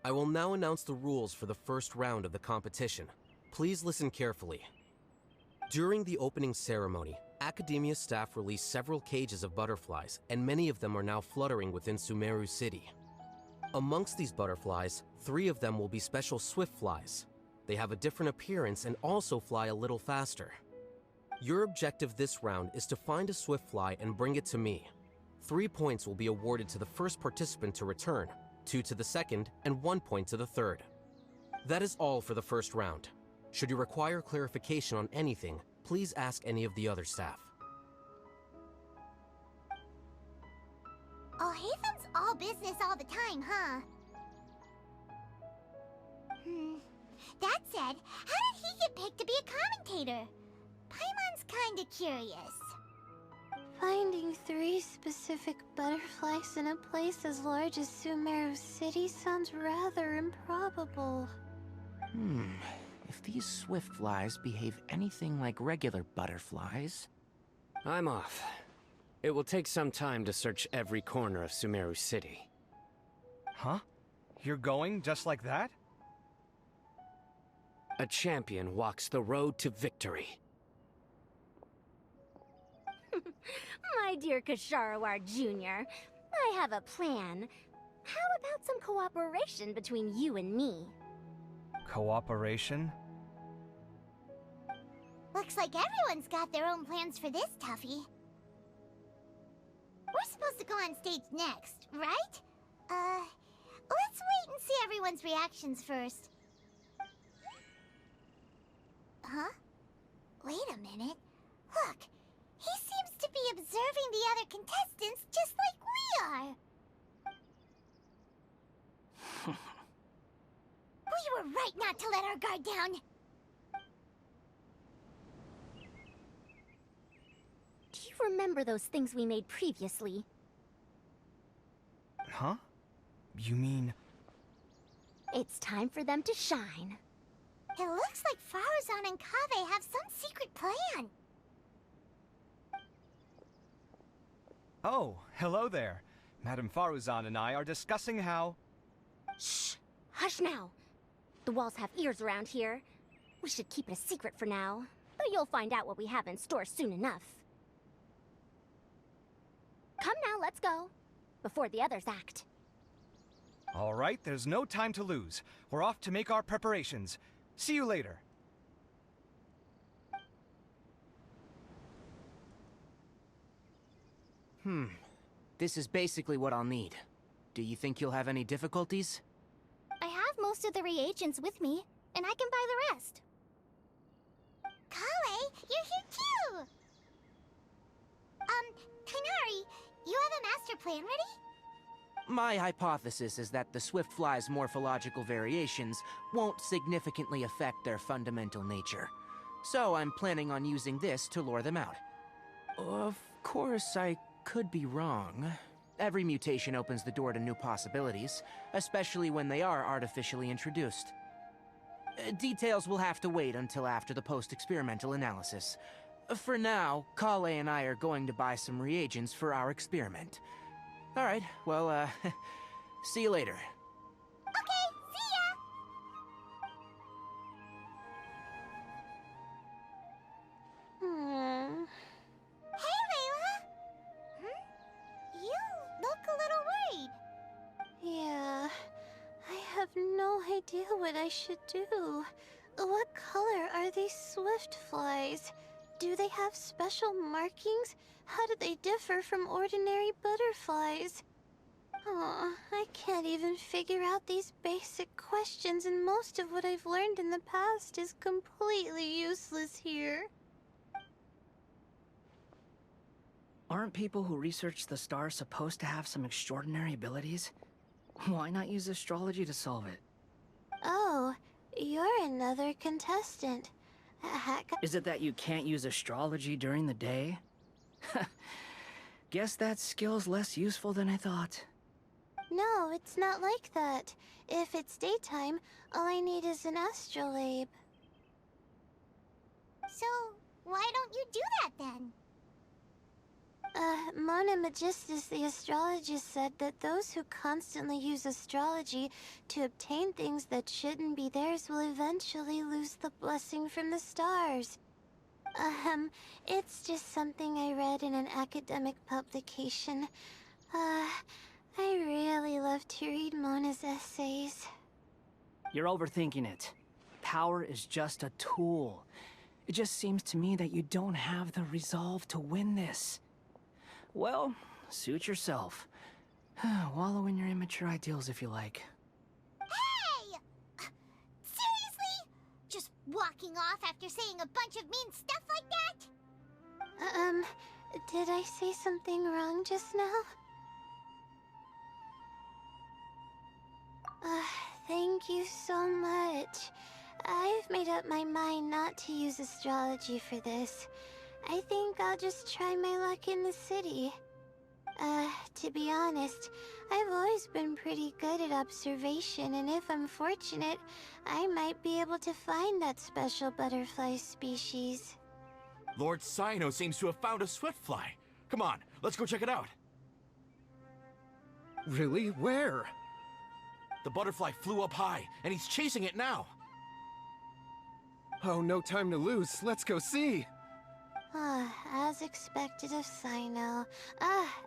I will now announce the rules for the first round of the competition. Please listen carefully. During the opening ceremony, Academia staff released several cages of butterflies, and many of them are now fluttering within Sumeru City. Amongst these butterflies, 3 of them will be special swift flies. They have a different appearance and also fly a little faster. Your objective this round is to find a swift fly and bring it to me. 3 points will be awarded to the first participant to return, 2 to the second, and 1 point to the third. That is all for the first round. Should you require clarification on anything, please ask any of the other staff. Oh, Haven's all business all the time, huh? That said, how did he get picked to be a commentator? Paimon's kinda curious. Finding 3 specific butterflies in a place as large as Sumeru City sounds rather improbable. If these swift flies behave anything like regular butterflies... I'm off. It will take some time to search every corner of Sumeru City. Huh? You're going just like that? A champion walks the road to victory. My dear Kasharawar Jr., I have a plan. How about some cooperation between you and me? Cooperation? Looks like everyone's got their own plans for this, Tuffy. We're supposed to go on stage next, right? Let's wait and see everyone's reactions first. Huh? Wait a minute. Look, he seems to be observing the other contestants just like we are. We were right not to let our guard down. Do you remember those things we made previously? Huh? You mean... It's time for them to shine. It looks like Faruzan and Kaveh have some secret plan. Oh, hello there. Madame Faruzan and I are discussing how... Shh! Hush now! The walls have ears around here. We should keep it a secret for now, but you'll find out what we have in store soon enough. Come now, let's go. Before the others act. All right, there's no time to lose. We're off to make our preparations. See you later. This is basically what I'll need. Do you think you'll have any difficulties? I have most of the reagents with me, and I can buy the rest. Kale, you're here too! Kainari, you have a master plan ready? My hypothesis is that the swift fly's morphological variations won't significantly affect their fundamental nature. So I'm planning on using this to lure them out. Of course, I could be wrong. Every mutation opens the door to new possibilities, especially when they are artificially introduced. Details will have to wait until after the post-experimental analysis. For now, Kale and I are going to buy some reagents for our experiment. Alright, well, see you later. Okay, see ya! Hey, Layla! You look a little worried. Yeah, I have no idea what I should do. What color are these swift flies? Do they have special markings? How do they differ from ordinary butterflies? Oh, I can't even figure out these basic questions, and most of what I've learned in the past is completely useless here. Aren't people who research the stars supposed to have some extraordinary abilities? Why not use astrology to solve it? Oh, you're another contestant. Is it that you can't use astrology during the day? Guess that skill's less useful than I thought. No, it's not like that. If it's daytime, all I need is an astrolabe. So, why don't you do that then? Mona Magistus the astrologist said that those who constantly use astrology to obtain things that shouldn't be theirs will eventually lose the blessing from the stars. It's just something I read in an academic publication. I really love to read Mona's essays. You're overthinking it. Power is just a tool. It just seems to me that you don't have the resolve to win this. Well, suit yourself. Wallow in your immature ideals if you like. Hey! Seriously? Just walking off after saying a bunch of mean stuff like that? Did I say something wrong just now? Thank you so much. I've made up my mind not to use astrology for this. I think I'll just try my luck in the city. To be honest, I've always been pretty good at observation, and if I'm fortunate, I might be able to find that special butterfly species. Lord Sino seems to have found a swiftfly. Come on, let's go check it out. Really? Where? The butterfly flew up high, and he's chasing it now. Oh, no time to lose. Let's go see. As expected of Sino.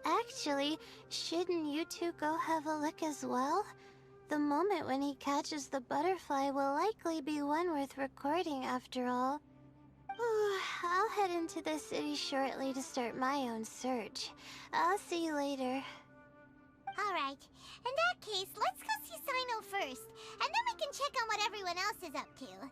Actually, shouldn't you two go have a look as well? The moment when he catches the butterfly will likely be one worth recording after all. I'll head into the city shortly to start my own search. I'll see you later. Alright, in that case, let's go see Sino first, and then we can check on what everyone else is up to.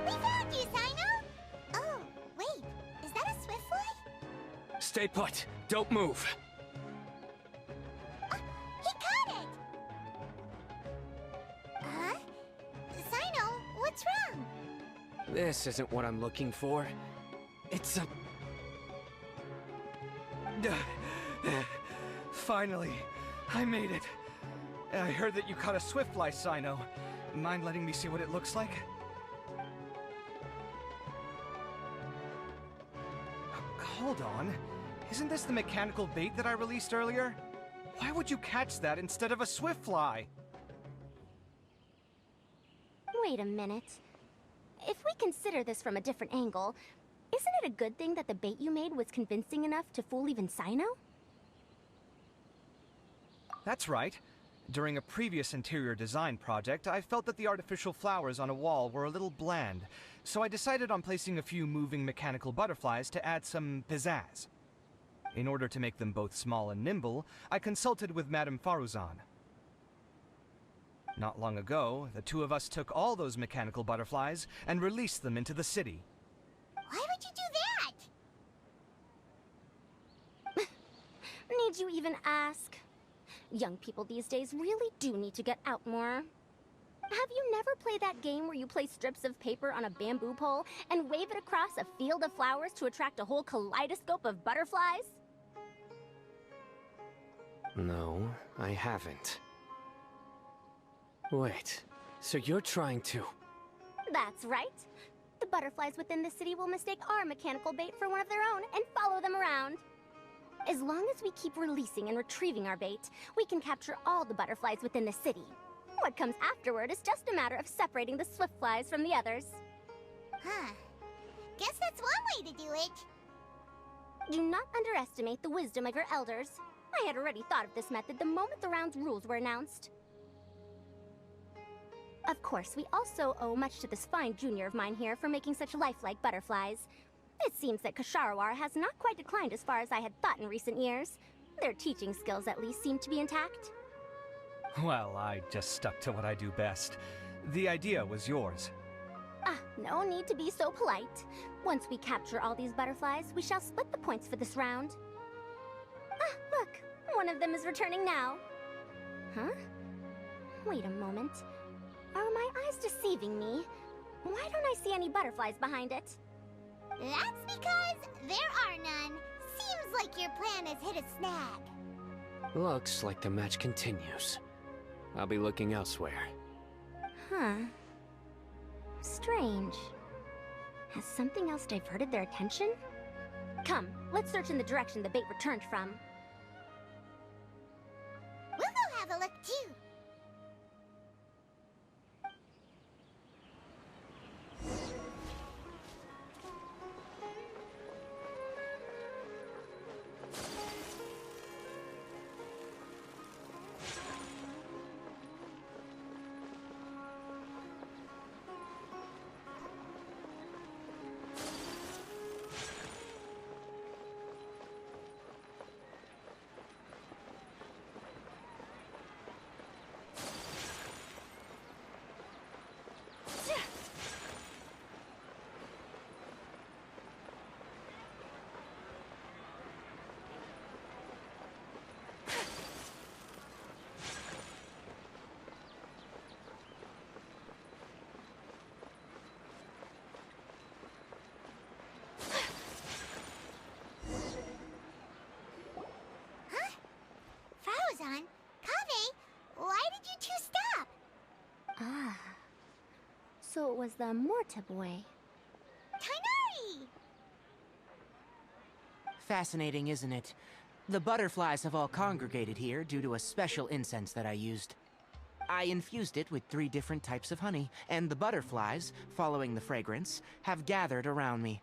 We found you, Sino! Oh, wait, is that a swiftfly? Stay put. Don't move. He caught it! Huh? Sino, what's wrong? This isn't what I'm looking for. It's a... Finally, I made it. I heard that you caught a swiftfly, Sino. Mind letting me see what it looks like? Hold on. Isn't this the mechanical bait that I released earlier? Why would you catch that instead of a swiftfly? Wait a minute. If we consider this from a different angle, isn't it a good thing that the bait you made was convincing enough to fool even Sino? That's right. During a previous interior design project, I felt that the artificial flowers on a wall were a little bland, so I decided on placing a few moving mechanical butterflies to add some pizzazz. In order to make them both small and nimble, I consulted with Madame Faruzan. Not long ago, the two of us took all those mechanical butterflies and released them into the city. Why would you do that? Need you even ask? Young people these days really do need to get out more. Have you never played that game where you place strips of paper on a bamboo pole and wave it across a field of flowers to attract a whole kaleidoscope of butterflies? No, I haven't. Wait, so you're trying to... That's right. The butterflies within the city will mistake our mechanical bait for one of their own and follow them around. As long as we keep releasing and retrieving our bait, we can capture all the butterflies within the city. What comes afterward is just a matter of separating the swift flies from the others. Huh. Guess that's one way to do it. Do not underestimate the wisdom of your elders. I had already thought of this method the moment the round's rules were announced. Of course, we also owe much to this fine junior of mine here for making such lifelike butterflies. It seems that Kasharawar has not quite declined as far as I had thought in recent years. Their teaching skills at least seem to be intact. Well, I just stuck to what I do best. The idea was yours. No need to be so polite. Once we capture all these butterflies, we shall split the points for this round. Look, one of them is returning now. Huh? Wait a moment. Are my eyes deceiving me? Why don't I see any butterflies behind it? That's because there are none. Seems like your plan has hit a snag. Looks like the match continues. I'll be looking elsewhere. Huh. Strange. Has something else diverted their attention? Come, let's search in the direction the bait returned from. We'll go have a look too. Kaveh, why did you two stop? So it was the Morta boy. Tainari! Fascinating, isn't it? The butterflies have all congregated here due to a special incense that I used. I infused it with 3 different types of honey, and the butterflies, following the fragrance, have gathered around me.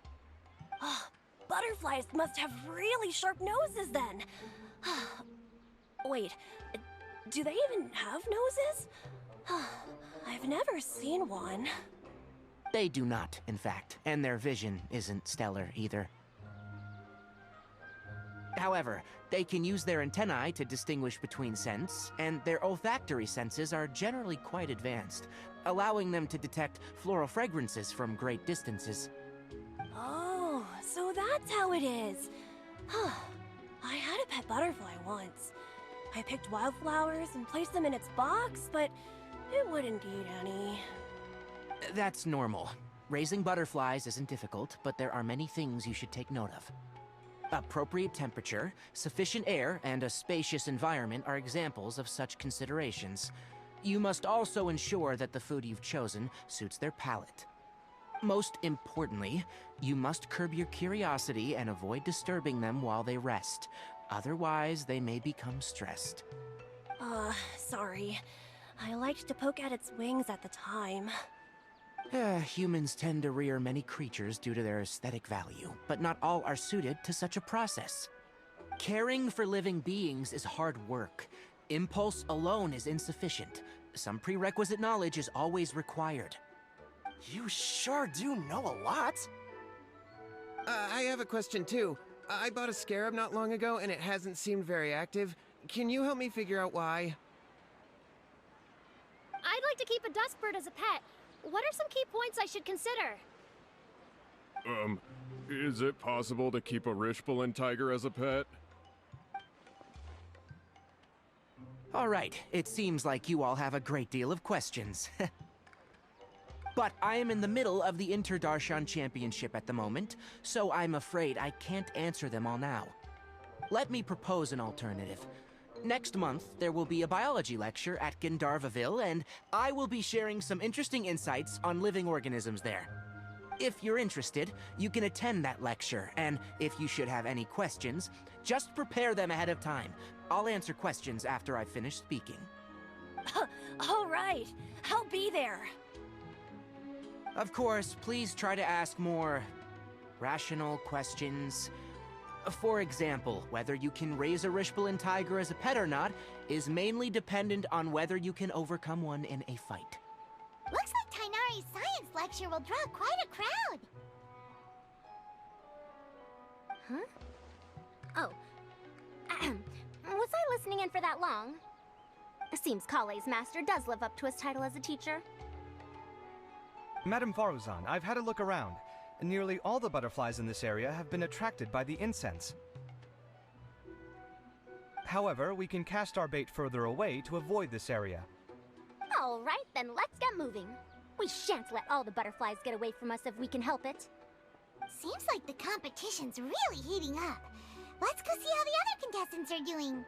Butterflies must have really sharp noses then. Wait, do they even have noses? I've never seen one. They do not, in fact, and their vision isn't stellar either. However, they can use their antennae to distinguish between scents, and their olfactory senses are generally quite advanced, allowing them to detect floral fragrances from great distances. Oh, so that's how it is. I had a pet butterfly once. I picked wildflowers and placed them in its box, but it wouldn't eat any. That's normal. Raising butterflies isn't difficult, but there are many things you should take note of. Appropriate temperature, sufficient air, and a spacious environment are examples of such considerations. You must also ensure that the food you've chosen suits their palate. Most importantly, you must curb your curiosity and avoid disturbing them while they rest. Otherwise, they may become stressed. Sorry. I liked to poke at its wings at the time. Humans tend to rear many creatures due to their aesthetic value, but not all are suited to such a process. Caring for living beings is hard work. Impulse alone is insufficient. Some prerequisite knowledge is always required. You sure do know a lot. I have a question too. I bought a scarab not long ago and it hasn't seemed very active. Can you help me figure out why? I'd like to keep a dustbird as a pet. What are some key points I should consider? Is it possible to keep a Rishbalin tiger as a pet? All right, it seems like you all have a great deal of questions. But I am in the middle of the Inter-Darshan Championship at the moment, so I'm afraid I can't answer them all now. Let me propose an alternative. Next month, there will be a biology lecture at Gandharvaville, and I will be sharing some interesting insights on living organisms there. If you're interested, you can attend that lecture, and if you should have any questions, just prepare them ahead of time. I'll answer questions after I've finished speaking. All right, I'll be there. Of course, please try to ask more rational questions. For example, whether you can raise a Rishbalin tiger as a pet or not is mainly dependent on whether you can overcome one in a fight. Looks like Tainari's science lecture will draw quite a crowd. Huh? Oh. Was I listening in for that long? Seems Kale's master does live up to his title as a teacher. Madame Faruzan, I've had a look around. Nearly all the butterflies in this area have been attracted by the incense. However, we can cast our bait further away to avoid this area. All right, then let's get moving. We shan't let all the butterflies get away from us if we can help it. Seems like the competition's really heating up. Let's go see how the other contestants are doing.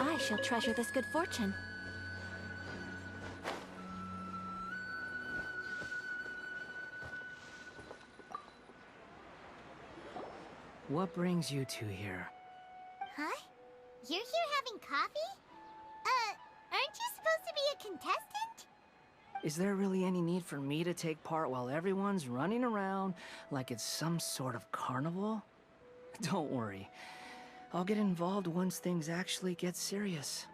I shall treasure this good fortune. What brings you two here? Huh? You're here having coffee? Aren't you supposed to be a contestant? Is there really any need for me to take part while everyone's running around like it's some sort of carnival? Don't worry. I'll get involved once things actually get serious.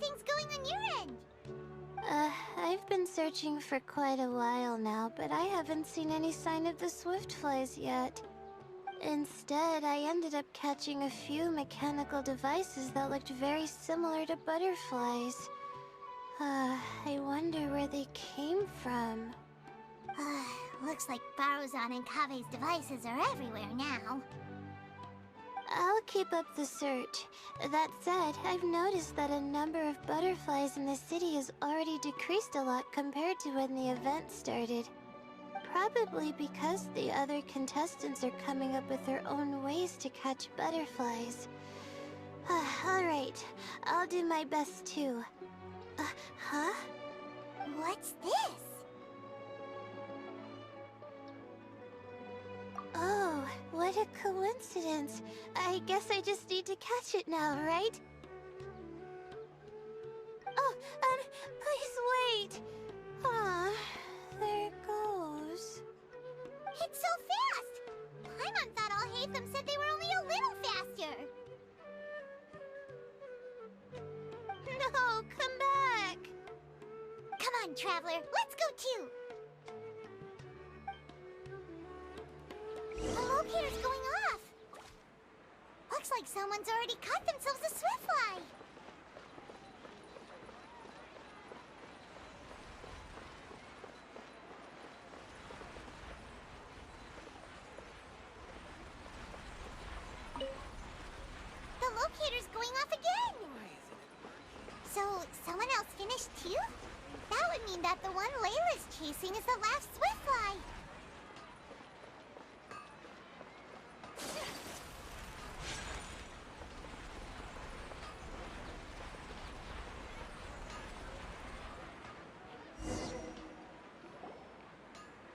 things going on your end? I've been searching for quite a while now, but I haven't seen any sign of the Swiftflies yet. Instead, I ended up catching a few mechanical devices that looked very similar to butterflies. I wonder where they came from. Looks like Baruzan and Kave's devices are everywhere now. I'll keep up the search. That said, I've noticed that a number of butterflies in the city has already decreased a lot compared to when the event started. Probably because the other contestants are coming up with their own ways to catch butterflies. Alright, I'll do my best too. Huh? What's this? Oh, what a coincidence. I guess I just need to catch it now, right? Oh, please wait. Aw, there it goes. It's so fast! Paimon thought all Hatham said they were only a little faster. No, come back. Come on, Traveler, let's go too. The locator's going off. Looks like someone's already caught themselves a swiftfly. The locator's going off again. So, someone else finished too? That would mean that the one Layla's chasing is the last swiftfly.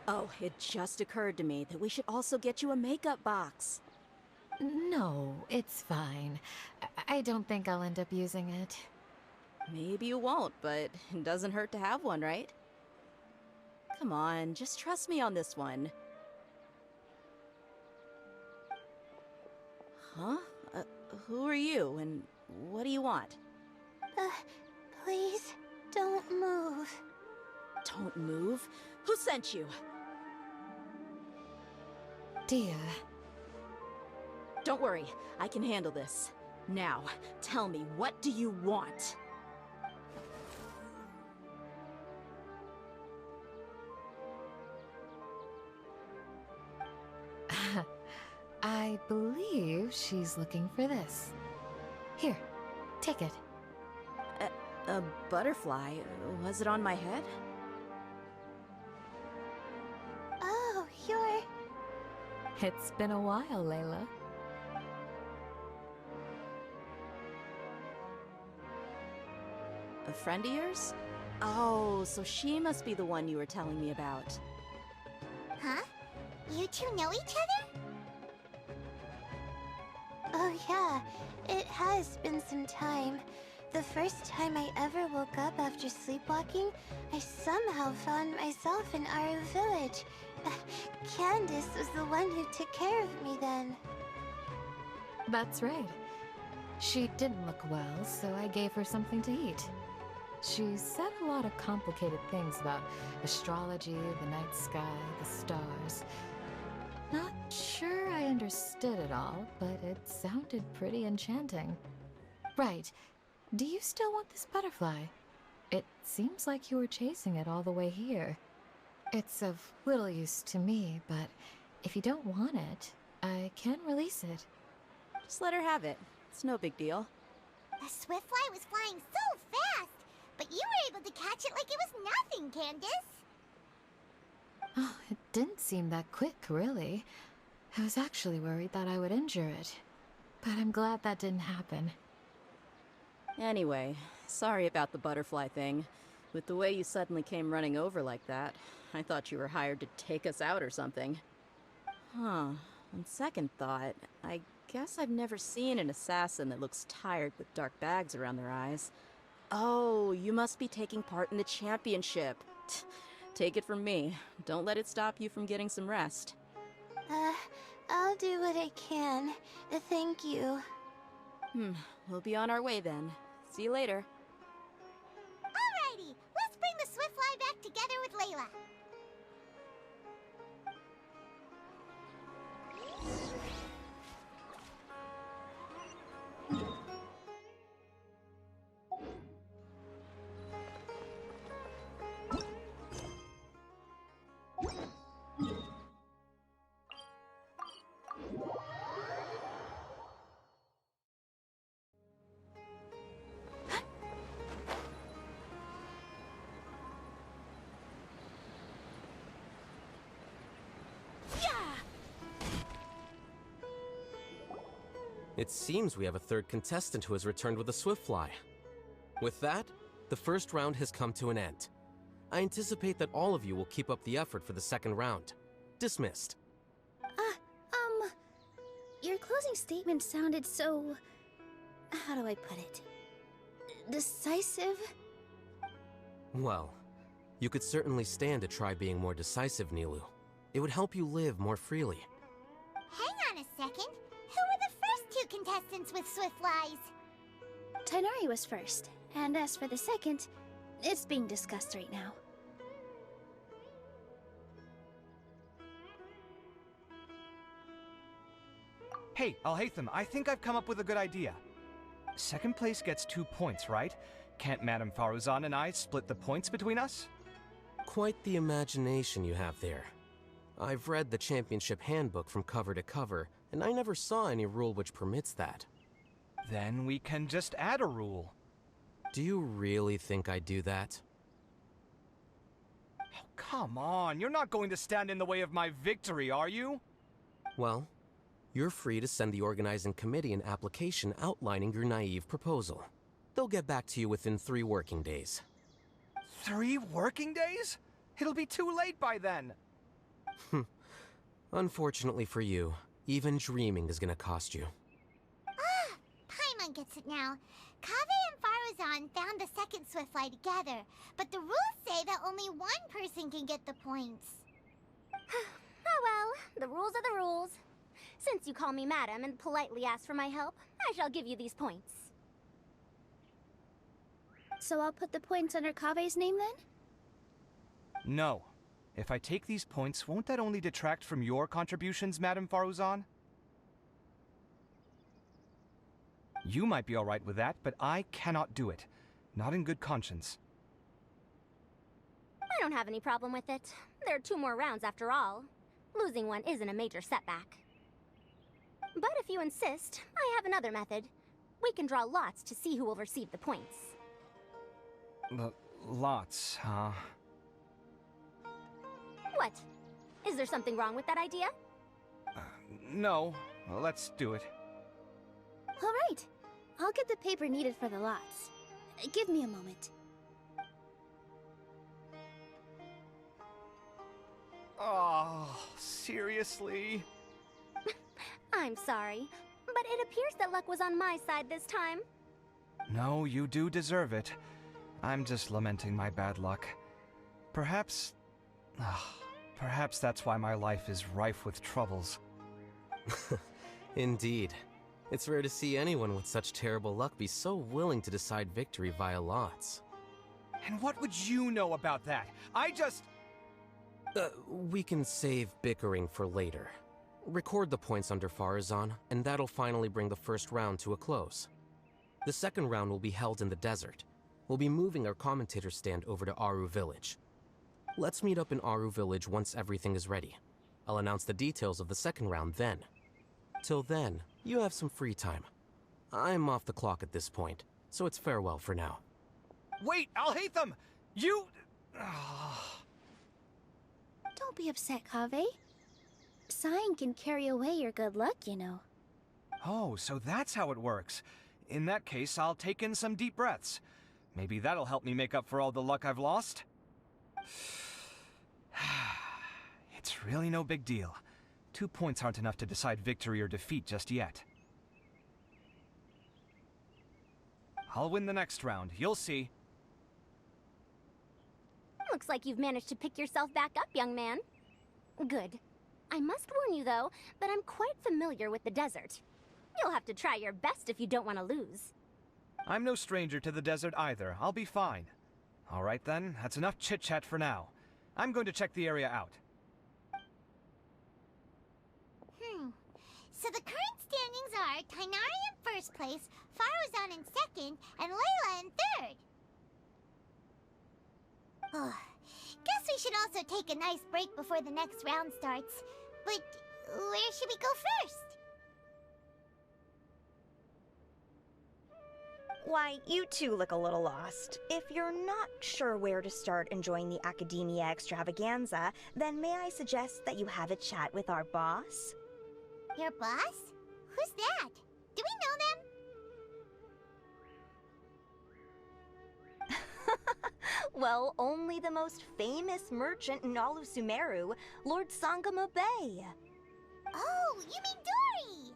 Oh, it just occurred to me that we should also get you a makeup box. No, it's fine. I don't think I'll end up using it. Maybe you won't, but it doesn't hurt to have one, right? Come on, just trust me on this one. Huh? Who are you, and what do you want? Please, don't move. Don't move? Who sent you? Dia. Don't worry, I can handle this. Now, tell me, what do you want? I believe she's looking for this. Here, take it. A butterfly? Was it on my head? Oh, you're... It's been a while, Layla. A friend of yours? Oh, so she must be the one you were telling me about. Huh? You two know each other? Oh yeah, it has been some time. The first time I ever woke up after sleepwalking, I somehow found myself in our village. Candace was the one who took care of me then. That's right. She didn't look well, so I gave her something to eat. She said a lot of complicated things about astrology, the night sky, the stars. Not sure I understood it all, but it sounded pretty enchanting. Right. Do you still want this butterfly? It seems like you were chasing it all the way here. It's of little use to me, but if you don't want it, I can release it. Just let her have it. It's no big deal. The swiftfly was flying so fast, but you were able to catch it like it was nothing, Candace. Oh, it didn't seem that quick, really. I was actually worried that I would injure it. But I'm glad that didn't happen. Anyway, sorry about the butterfly thing. With the way you suddenly came running over like that, I thought you were hired to take us out or something. Huh. On second thought, I guess I've never seen an assassin that looks tired with dark bags around their eyes. Oh, you must be taking part in the championship. Take it from me. Don't let it stop you from getting some rest. I'll do what I can. Thank you. We'll be on our way then. See you later. Alrighty, let's bring the swiftfly back together with Layla. It seems we have a third contestant who has returned with a Swiftfly. With that, the first round has come to an end. I anticipate that all of you will keep up the effort for the second round. Dismissed. Your closing statement sounded so... how do I put it? Decisive? Well, you could certainly stand to try being more decisive, Nilu. It would help you live more freely. Hang on a second. Who were the first two contestants with Swiftflies? Tighnari was first, and as for the second, it's being discussed right now. Hey, Alhaitham, I think I've come up with a good idea. Second place gets 2 points, right? Can't Madame Faruzan and I split the points between us? Quite the imagination you have there. I've read the championship handbook from cover to cover, and I never saw any rule which permits that. Then we can just add a rule. Do you really think I'd do that? Oh, come on, you're not going to stand in the way of my victory, are you? Well, you're free to send the organizing committee an application outlining your naive proposal. They'll get back to you within 3 working days. 3 working days? It'll be too late by then. Unfortunately for you, even dreaming is gonna cost you. Paimon gets it now. Kaveh and Faruzan found the second Swiftfly together, but the rules say that only one person can get the points. Oh well, the rules are the rules. Since you call me madam and politely ask for my help, I shall give you these points. So I'll put the points under Kaveh's name then? No. If I take these points, won't that only detract from your contributions, Madame Faruzan? You might be alright with that, but I cannot do it. Not in good conscience. I don't have any problem with it. There are 2 more rounds after all. Losing one isn't a major setback. But if you insist, I have another method. We can draw lots to see who will receive the points. Lots, huh? What? Is there something wrong with that idea? No. Well, let's do it. All right. I'll get the paper needed for the lots. Give me a moment. Oh, seriously? I'm sorry, but it appears that luck was on my side this time. No, you do deserve it. I'm just lamenting my bad luck. Perhaps that's why my life is rife with troubles. Indeed. It's rare to see anyone with such terrible luck be so willing to decide victory via lots. And what would you know about that? I just... We can save bickering for later. Record the points under Faruzan, and that'll finally bring the first round to a close. The second round will be held in the desert. We'll be moving our commentator stand over to Aru Village. Let's meet up in Aru Village once everything is ready. I'll announce the details of the second round then. Till then, you have some free time. I'm off the clock at this point, so it's farewell for now. Wait, Alhaitham! You... Don't be upset, Kaveh. Sighing can carry away your good luck, you know. Oh, so that's how it works. In that case, I'll take in some deep breaths. Maybe that'll help me make up for all the luck I've lost. It's really no big deal. 2 points aren't enough to decide victory or defeat just yet. I'll win the next round, you'll see. Looks like you've managed to pick yourself back up, young man. Good. I must warn you, though, that I'm quite familiar with the desert. You'll have to try your best if you don't want to lose. I'm no stranger to the desert either. I'll be fine. All right then, that's enough chit-chat for now. I'm going to check the area out. So the current standings are Tighnari in first place, Faruzan in second, and Layla in third. Guess we should also take a nice break before the next round starts. But where should we go first? Why, you two look a little lost. If you're not sure where to start enjoying the Academia extravaganza, then may I suggest that you have a chat with our boss? Your boss? Who's that? Do we know them? Well, only the most famous merchant in all of Sumeru, Lord Sangamo Bay. Oh, you mean Dory!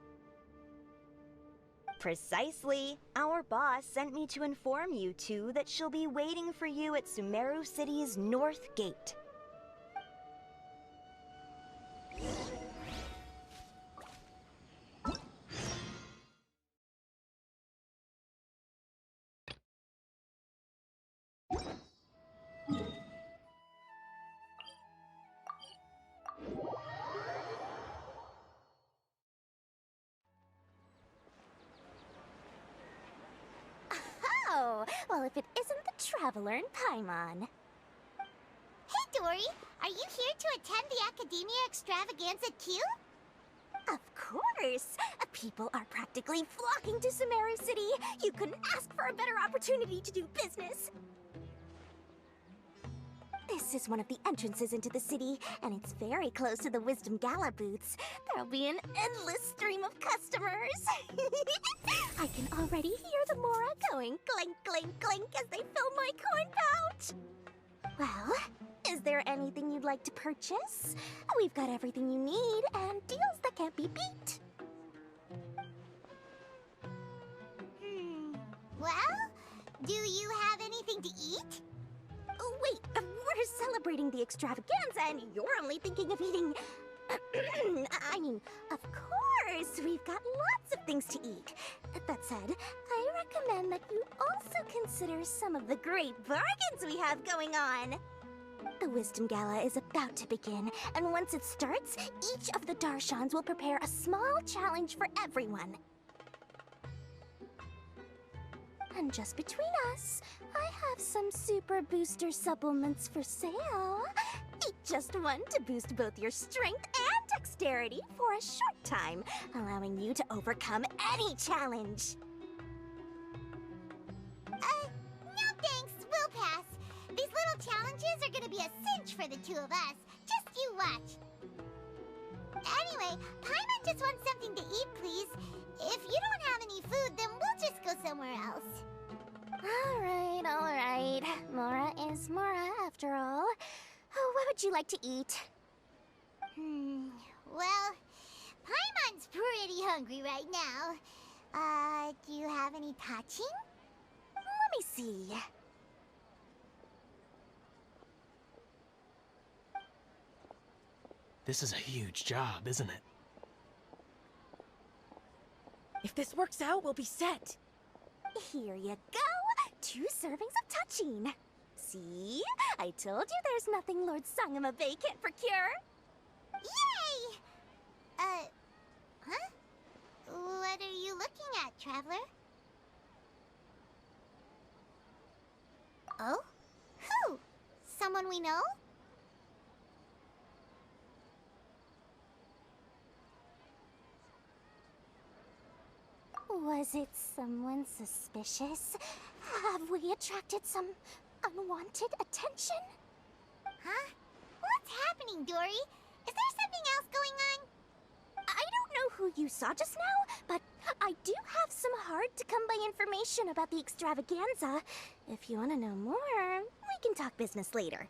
Precisely. Our boss sent me to inform you two that she'll be waiting for you at Sumeru City's North Gate. Oh, well, if it isn't the Traveler in Paimon. Hey, Dory! Are you here to attend the Academia Extravaganza too? Of course! People are practically flocking to Sumeru City. You couldn't ask for a better opportunity to do business. This is one of the entrances into the city, and it's very close to the Wisdom Gala booths. There'll be an endless stream of customers. I can already hear the Mora going clink, clink, clink as they fill my coin pouch. Well, is there anything you'd like to purchase? We've got everything you need and deals that can't be beat. Well, do you have anything to eat? Oh, wait, we're celebrating the extravaganza and you're only thinking of eating... I mean, of course, we've got lots of things to eat. That said, I recommend that you also consider some of the great bargains we have going on. The Wisdom Gala is about to begin, and once it starts, each of the Darshans will prepare a small challenge for everyone. And just between us, I have some super booster supplements for sale. Eat just one to boost both your strength and dexterity for a short time, allowing you to overcome any challenge. No thanks, we'll pass. These little challenges are gonna be a cinch for the two of us. Just you watch. Anyway, Paimon just wants something to eat, please. If you don't have any food, then we'll just go somewhere else. All right. Mora is Mora, after all. Oh, what would you like to eat? Well, Paimon's pretty hungry right now. Do you have any touching? Let me see. This is a huge job, isn't it? If this works out, we'll be set. Here you go. 2 servings of touching. See? I told you there's nothing Lord Sangamo Bay can't procure. Yay! Huh? What are you looking at, Traveler? Oh? Who? Someone we know? Was it someone suspicious? Have we attracted some unwanted attention? Huh? What's happening, Dory? Is there something else going on? I don't know who you saw just now, but I do have some hard-to-come-by information about the extravaganza. If you want to know more, we can talk business later.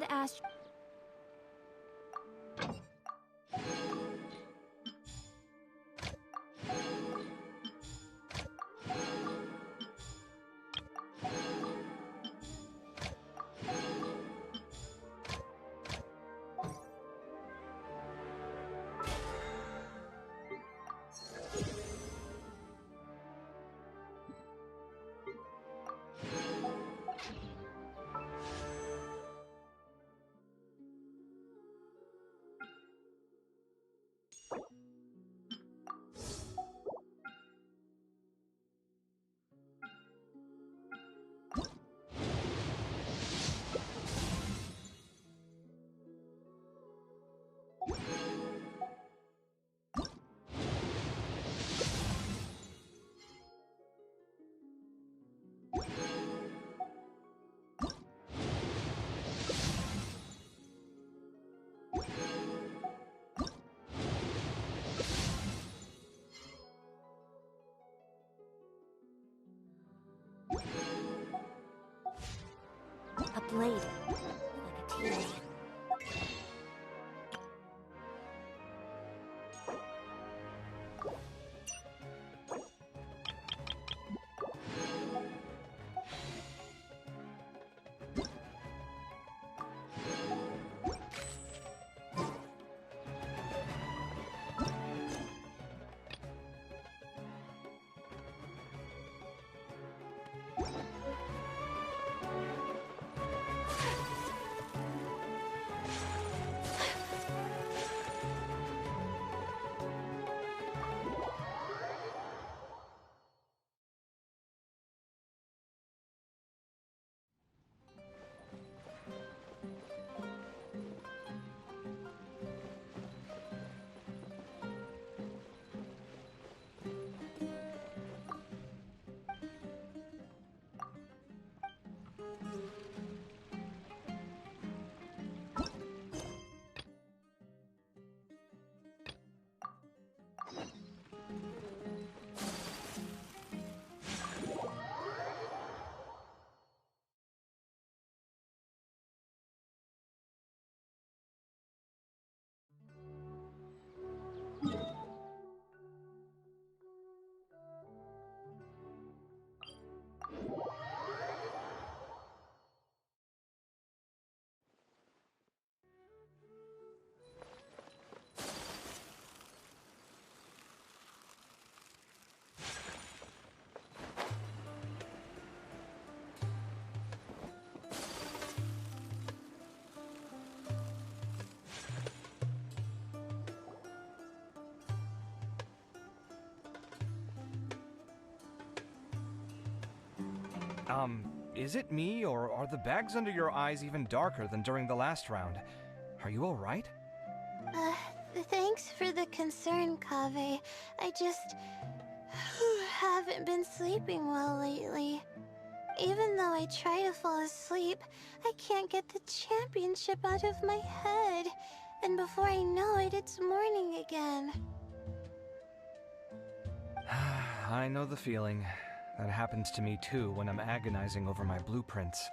to ask... A blade. Like a tear. Is it me, or are the bags under your eyes even darker than during the last round? Are you alright? Thanks for the concern, Kaveh. I just... haven't been sleeping well lately. Even though I try to fall asleep, I can't get the championship out of my head. And before I know it, it's morning again. I know the feeling. That happens to me too when I'm agonizing over my blueprints.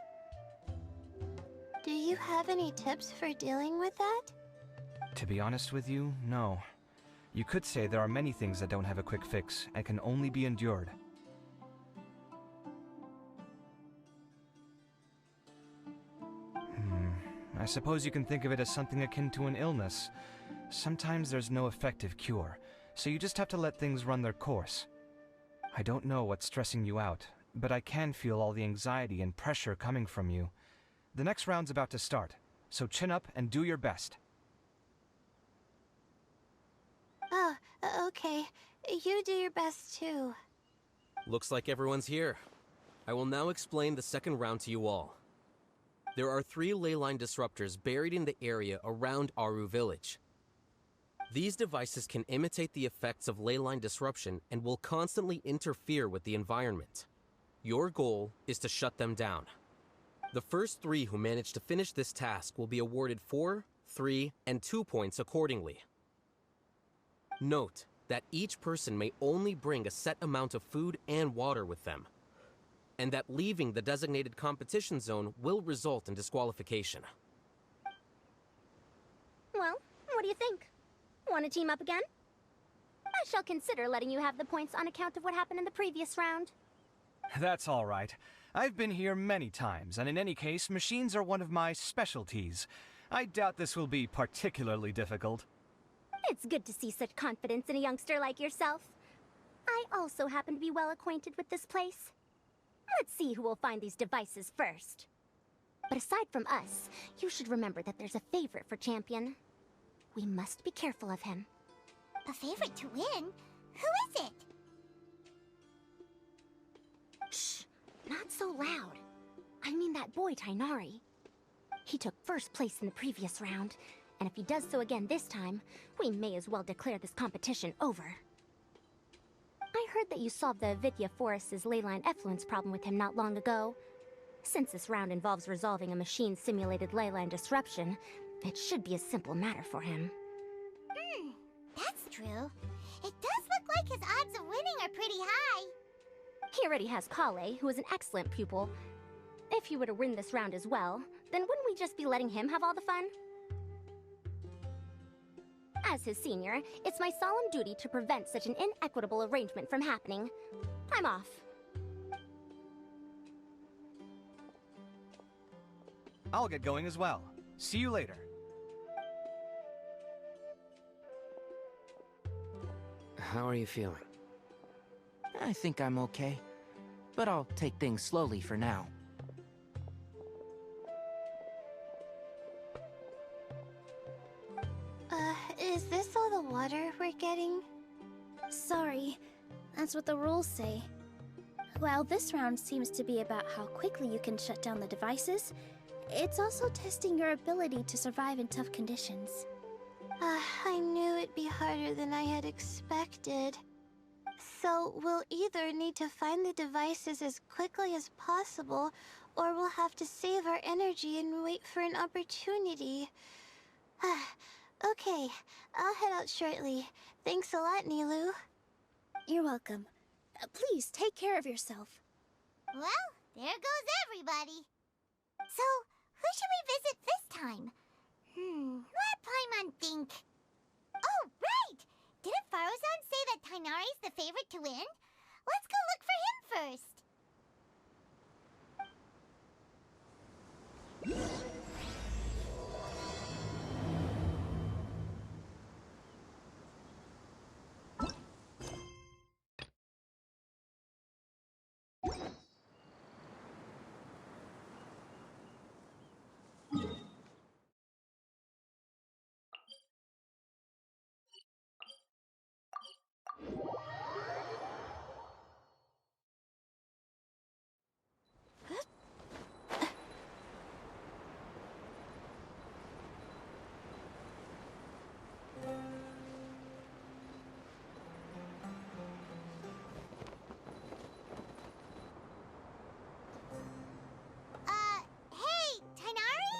Do you have any tips for dealing with that? To be honest with you, no. You could say there are many things that don't have a quick fix and can only be endured. I suppose you can think of it as something akin to an illness. Sometimes there's no effective cure, so you just have to let things run their course. I don't know what's stressing you out, but I can feel all the anxiety and pressure coming from you. The next round's about to start, so chin up and do your best. Oh, okay. You do your best too. Looks like everyone's here. I will now explain the second round to you all. There are 3 leyline disruptors buried in the area around Aru Village. These devices can imitate the effects of leyline disruption and will constantly interfere with the environment. Your goal is to shut them down. The first 3 who manage to finish this task will be awarded 4, 3, and 2 points accordingly. Note that each person may only bring a set amount of food and water with them, and that leaving the designated competition zone will result in disqualification. Well, what do you think? Want to team up again? I shall consider letting you have the points on account of what happened in the previous round. That's all right. I've been here many times, and in any case, machines are one of my specialties. I doubt this will be particularly difficult. It's good to see such confidence in a youngster like yourself. I also happen to be well acquainted with this place. Let's see who will find these devices first. But aside from us, you should remember that there's a favorite for Champion. We must be careful of him. A favorite to win? Who is it? Shh! Not so loud. I mean that boy, Tainari. He took first place in the previous round, and if he does so again this time, we may as well declare this competition over. I heard that you solved the Avidya Forest's leyline effluence problem with him not long ago. Since this round involves resolving a machine-simulated leyline disruption, it should be a simple matter for him. That's true. It does look like his odds of winning are pretty high. He already has Kale, who is an excellent pupil. If he were to win this round as well, then wouldn't we just be letting him have all the fun? As his senior, it's my solemn duty to prevent such an inequitable arrangement from happening. I'm off. I'll get going as well. See you later. How are you feeling? I think I'm okay, but I'll take things slowly for now. Is this all the water we're getting? Sorry, that's what the rules say. While this round seems to be about how quickly you can shut down the devices, it's also testing your ability to survive in tough conditions. I knew it'd be harder than I had expected. So we'll either need to find the devices as quickly as possible, or we'll have to save our energy and wait for an opportunity. Okay, I'll head out shortly. Thanks a lot, Nilu. You're welcome. Please take care of yourself. Well, there goes everybody. So, who should we visit this time? Let Paimon think. Oh, right! Didn't Faruzan say that Tainari's the favorite to win? Let's go look for him first. Hey, Tainari?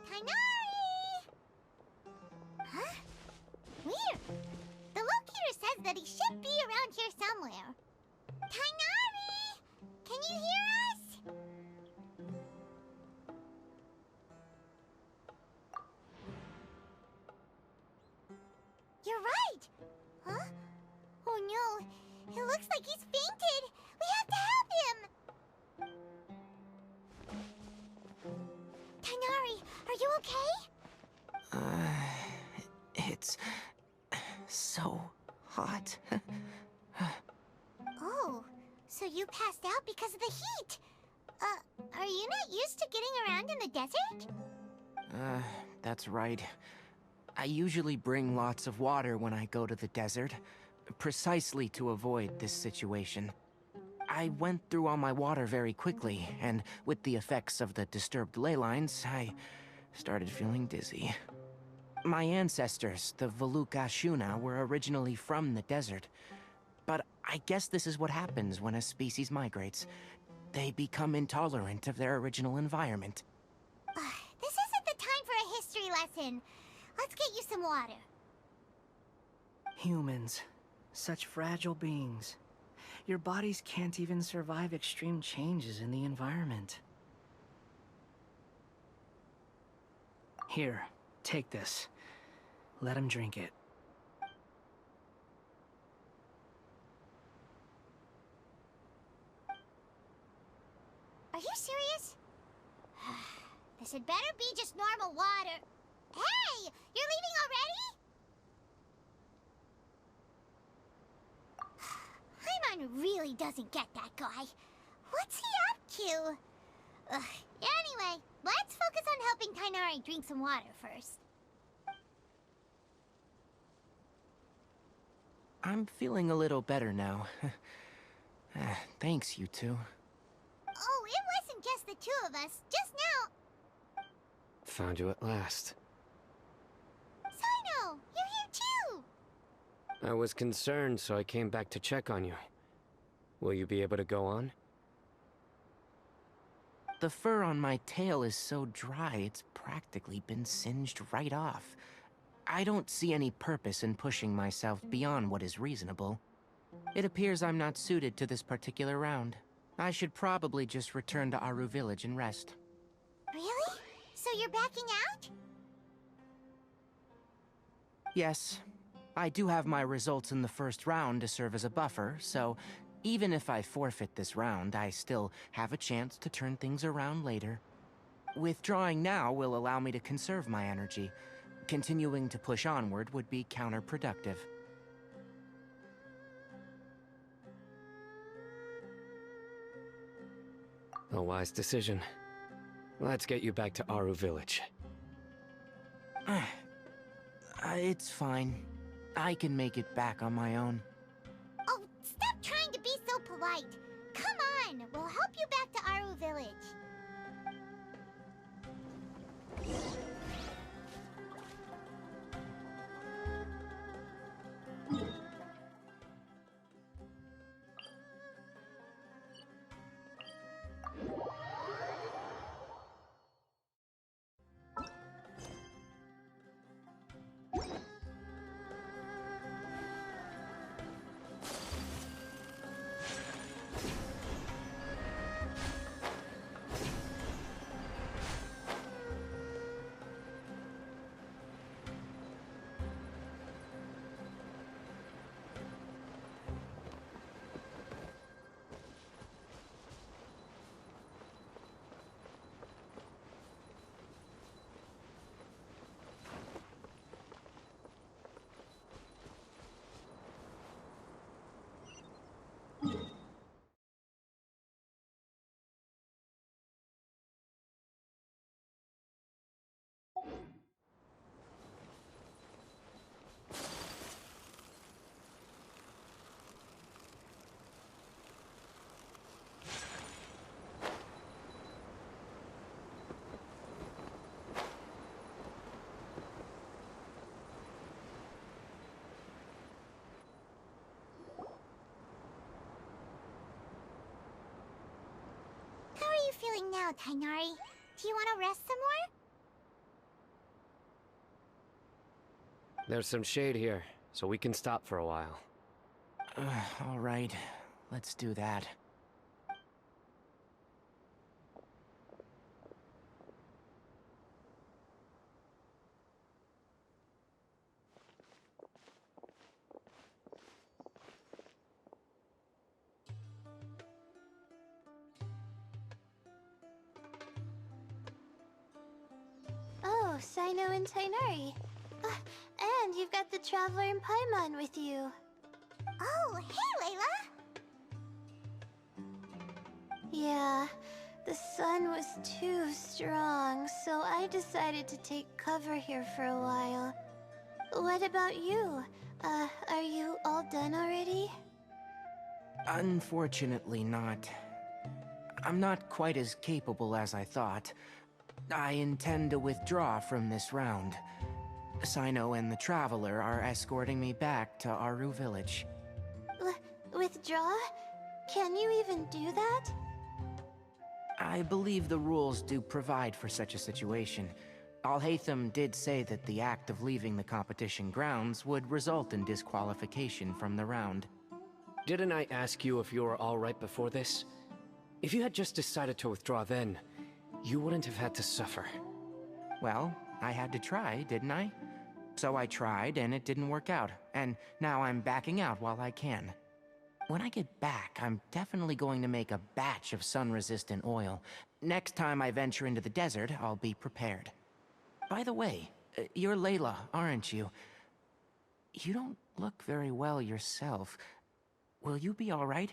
Tainari! Huh? Weird. The locator says that he should be around here somewhere. Tainari! Can you hear us? You're right! Huh? Oh no, it looks like he's fainted! We have to help him! Tainari, are you okay? It's so hot. Oh, so you passed out because of the heat? Are you not used to getting around in the desert? That's right. I usually bring lots of water when I go to the desert, precisely to avoid this situation. I went through all my water very quickly, and with the effects of the disturbed ley lines, I started feeling dizzy. My ancestors, the Valuk Ashuna, were originally from the desert. But I guess this is what happens when a species migrates. They become intolerant of their original environment. This isn't the time for a history lesson. Let's get you some water. Humans. Such fragile beings. Your bodies can't even survive extreme changes in the environment. Here, take this. Let him drink it. Are you serious? This had better be just normal water. Hey! You're leaving already? Paimon really doesn't get that guy. What's he up to? Anyway, let's focus on helping Tighnari drink some water first. I'm feeling a little better now. Thanks, you two. Oh, it wasn't just the two of us. Just now. Found you at last. Sino, you're here too! I was concerned, so I came back to check on you. Will you be able to go on? The fur on my tail is so dry, it's practically been singed right off. I don't see any purpose in pushing myself beyond what is reasonable. It appears I'm not suited to this particular round. I should probably just return to Aru Village and rest. Really? So you're backing out? Yes. I do have my results in the first round to serve as a buffer, so even if I forfeit this round, I still have a chance to turn things around later. Withdrawing now will allow me to conserve my energy. Continuing to push onward would be counterproductive. A wise decision. Let's get you back to Aru Village. It's fine. I can make it back on my own. Oh, stop trying to be so polite. Come on, we'll help you back to Aru Village. How are you feeling now, Tighnari? Do you want to rest some more? There's some shade here, so we can stop for a while. All right, let's do that. Oh, Sino and Tighnari. And you've got the Traveler and Paimon with you. Oh, hey, Layla! Yeah, the sun was too strong, so I decided to take cover here for a while. What about you? Are you all done already? Unfortunately not. I'm not quite as capable as I thought. I intend to withdraw from this round. Sino and the Traveler are escorting me back to Aru Village. Withdraw? Can you even do that? I believe the rules do provide for such a situation. Alhaitham did say that the act of leaving the competition grounds would result in disqualification from the round. Didn't I ask you if you were all right before this? If you had just decided to withdraw then, you wouldn't have had to suffer. Well, I had to try, didn't I? So I tried, and it didn't work out, and now I'm backing out while I can. When I get back, I'm definitely going to make a batch of sun-resistant oil. Next time I venture into the desert, I'll be prepared. By the way, you're Layla, aren't you? You don't look very well yourself. Will you be all right?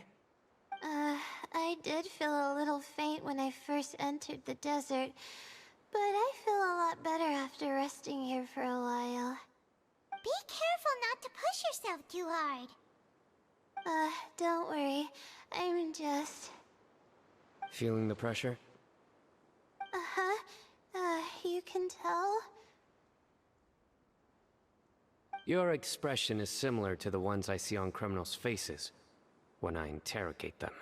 I did feel a little faint when I first entered the desert, but I feel a lot better after resting here for a while. Be careful not to push yourself too hard. Don't worry. I'm just... Feeling the pressure? Uh-huh. You can tell? Your expression is similar to the ones I see on criminals' faces when I interrogate them.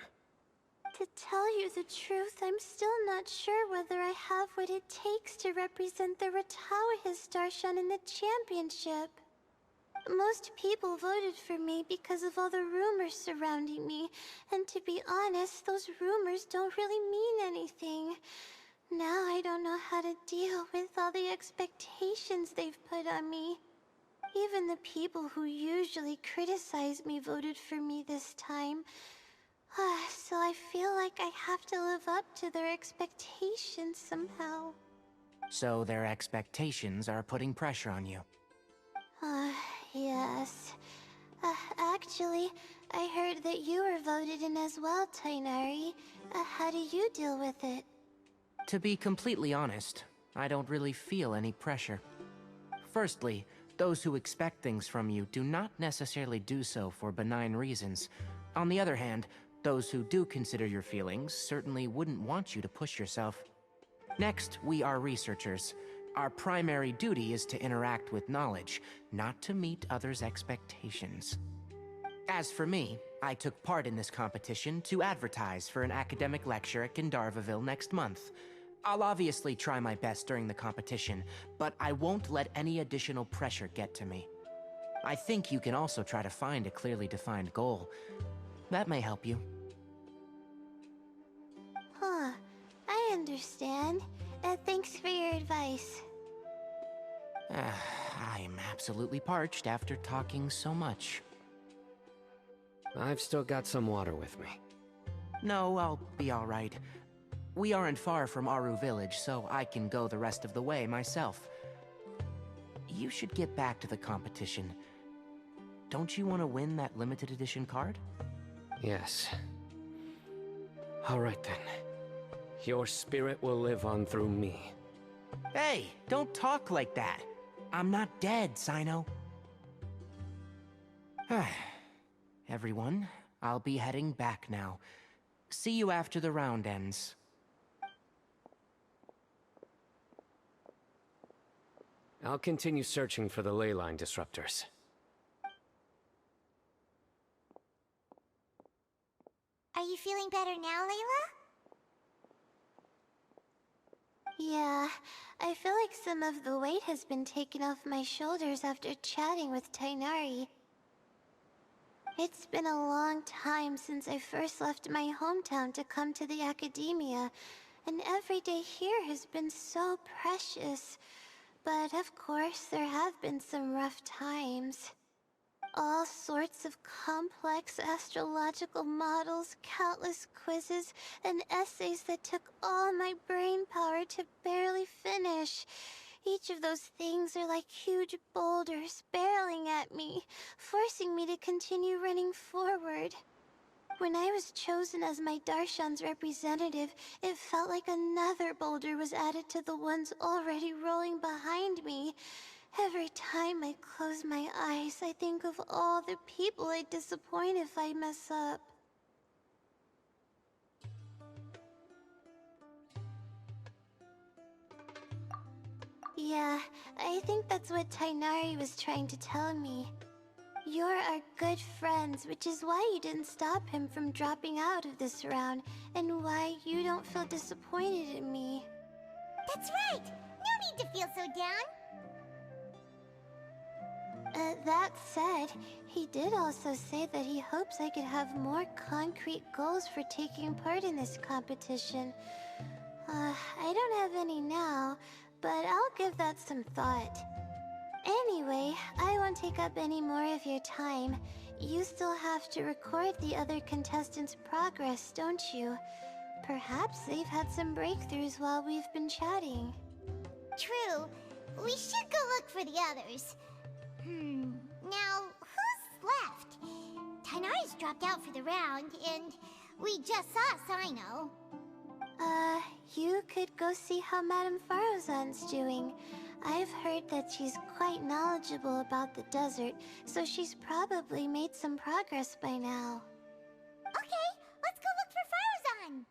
To tell you the truth, I'm still not sure whether I have what it takes to represent the Ratawa Darshan in the championship. Most people voted for me because of all the rumors surrounding me, and to be honest, those rumors don't really mean anything. Now I don't know how to deal with all the expectations they've put on me. Even the people who usually criticize me voted for me this time. So I feel like I have to live up to their expectations somehow. So their expectations are putting pressure on you. Yes. Actually, I heard that you were voted in as well, Tainari. How do you deal with it? To be completely honest, I don't really feel any pressure. Firstly, those who expect things from you do not necessarily do so for benign reasons. On the other hand, those who do consider your feelings certainly wouldn't want you to push yourself. Next, we are researchers. Our primary duty is to interact with knowledge, not to meet others' expectations. As for me, I took part in this competition to advertise for an academic lecture at Gandharvaville next month. I'll obviously try my best during the competition, but I won't let any additional pressure get to me. I think you can also try to find a clearly defined goal. That may help you. I understand. Thanks for your advice. I'm absolutely parched after talking so much. I've still got some water with me. No, I'll be all right. We aren't far from Aru Village, so I can go the rest of the way myself. You should get back to the competition. Don't you want to win that limited edition card? Yes. All right then. Your spirit will live on through me. Hey, don't talk like that. I'm not dead, Sino. Everyone, I'll be heading back now. See you after the round ends. I'll continue searching for the ley line disruptors. Are you feeling better now, Layla? Yeah, I feel like some of the weight has been taken off my shoulders after chatting with Tainari. It's been a long time since I first left my hometown to come to the academia, and every day here has been so precious. But of course, there have been some rough times. All sorts of complex astrological models, countless quizzes, and essays that took all my brain power to barely finish. Each of those things are like huge boulders barreling at me, forcing me to continue running forward. When I was chosen as my Darshan's representative, it felt like another boulder was added to the ones already rolling behind me. Every time I close my eyes, I think of all the people I'd disappoint if I mess up. Yeah, I think that's what Tainari was trying to tell me. You're our good friends, which is why you didn't stop him from dropping out of this round, and why you don't feel disappointed in me. That's right! No need to feel so down! That said, he did also say that he hopes I could have more concrete goals for taking part in this competition. I don't have any now, but I'll give that some thought. Anyway, I won't take up any more of your time. You still have to record the other contestants' progress, don't you? Perhaps they've had some breakthroughs while we've been chatting. True. We should go look for the others. Now, who's left? Tainari's dropped out for the round, and we just saw Sino. You could go see how Madame Farozan's doing. I've heard that she's quite knowledgeable about the desert, so she's probably made some progress by now. Okay, let's go look for Farozan!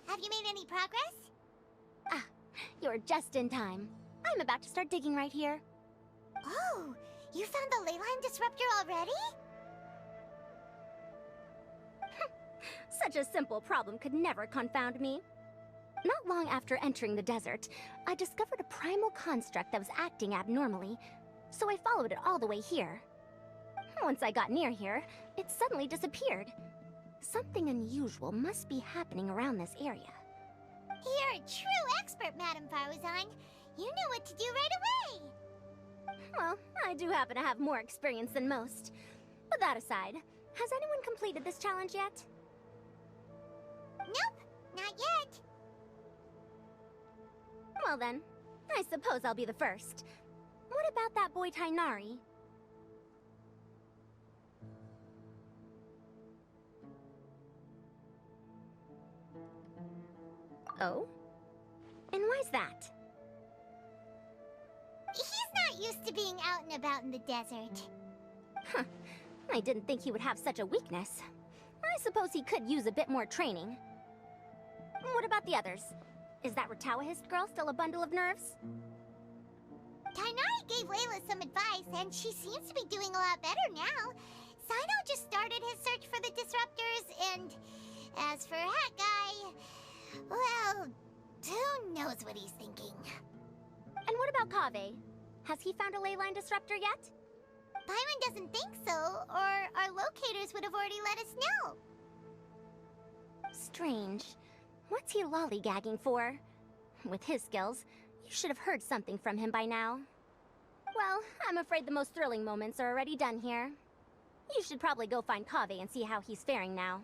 Have you made any progress? Ah, you're just in time. I'm about to start digging right here. Oh, you found the leyline disruptor already? Such a simple problem could never confound me. Not long after entering the desert, I discovered a primal construct that was acting abnormally, so I followed it all the way here. Once I got near here, it suddenly disappeared. Something unusual must be happening around this area. You're a true expert, Madame Farozan. You knew what to do right away. Well, I do happen to have more experience than most. But that aside, has anyone completed this challenge yet? Nope, not yet. Well then, I suppose I'll be the first. What about that boy Tainari? Oh? And why's that? He's not used to being out and about in the desert. Huh. I didn't think he would have such a weakness. I suppose he could use a bit more training. What about the others? Is that Ratawahist girl still a bundle of nerves? Tainari gave Layla some advice, and she seems to be doing a lot better now. Sino just started his search for the disruptors, and as for Hakai, well, who knows what he's thinking. And what about Kaveh? Has he found a leyline disruptor yet? Paimon doesn't think so, or our locators would have already let us know. Strange. What's he lollygagging for? With his skills, you should have heard something from him by now. Well, I'm afraid the most thrilling moments are already done here. You should probably go find Kaveh and see how he's faring now.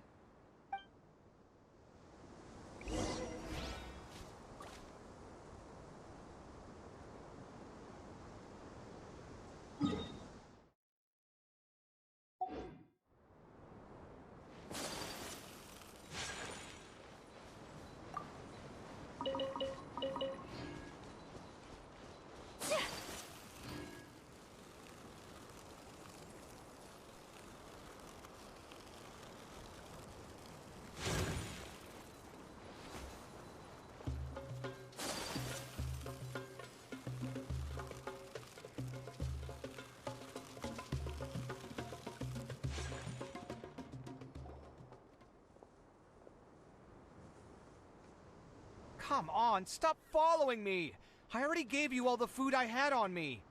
Come on, stop following me! I already gave you all the food I had on me.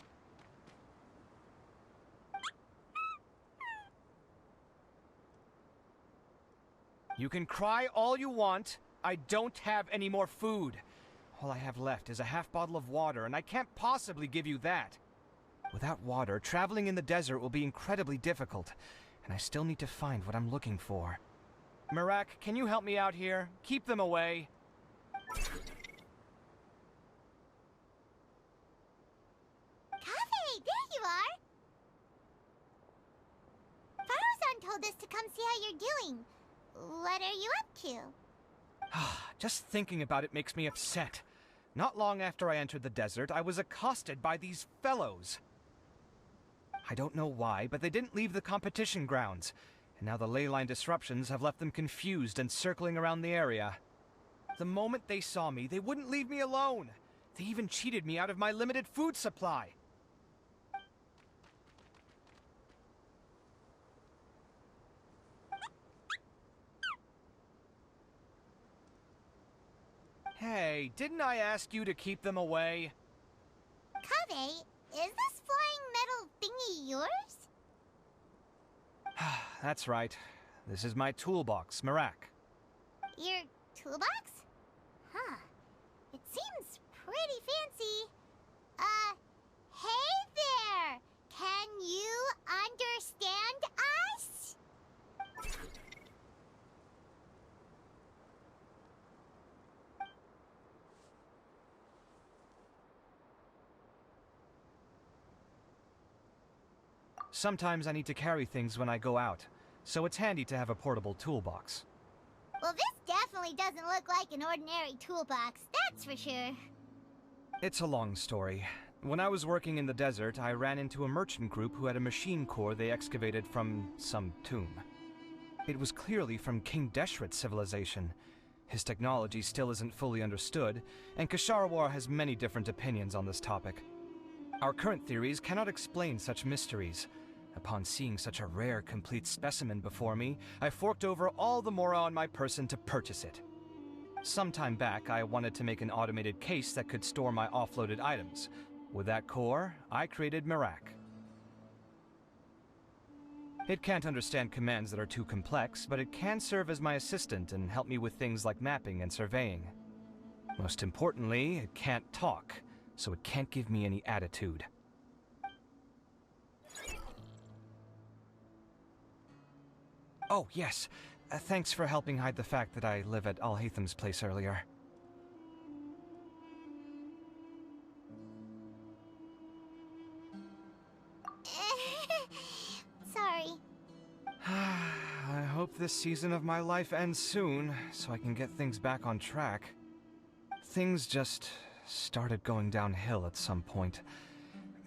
You can cry all you want. I don't have any more food. All I have left is a half bottle of water, and I can't possibly give you that. Without water, traveling in the desert will be incredibly difficult, and I still need to find what I'm looking for. Mirak, can you help me out here? Keep them away. Kaveh, there you are! Farozan told us to come see how you're doing. What are you up to? Just thinking about it makes me upset. Not long after I entered the desert, I was accosted by these fellows. I don't know why, but they didn't leave the competition grounds, and now the leyline disruptions have left them confused and circling around the area. The moment they saw me, they wouldn't leave me alone. They even cheated me out of my limited food supply. Hey, didn't I ask you to keep them away? Kaveh, is this flying metal thingy yours? That's right. This is my toolbox, Marak. Your toolbox? Huh. It seems pretty fancy. Hey there! Can you understand us? Sometimes I need to carry things when I go out, so it's handy to have a portable toolbox. Well, this definitely doesn't look like an ordinary toolbox, that's for sure. It's a long story. When I was working in the desert, I ran into a merchant group who had a machine core they excavated from some tomb. It was clearly from King Deshret's civilization. His technology still isn't fully understood, and Kasharawar has many different opinions on this topic. Our current theories cannot explain such mysteries. Upon seeing such a rare, complete specimen before me, I forked over all the mora on my person to purchase it. Some time back, I wanted to make an automated case that could store my offloaded items. With that core, I created Marak. It can't understand commands that are too complex, but it can serve as my assistant and help me with things like mapping and surveying. Most importantly, it can't talk, so it can't give me any attitude. Oh, yes. Thanks for helping hide the fact that I live at Al-Haytham's place earlier. Sorry. I hope this season of my life ends soon, so I can get things back on track. Things just started going downhill at some point.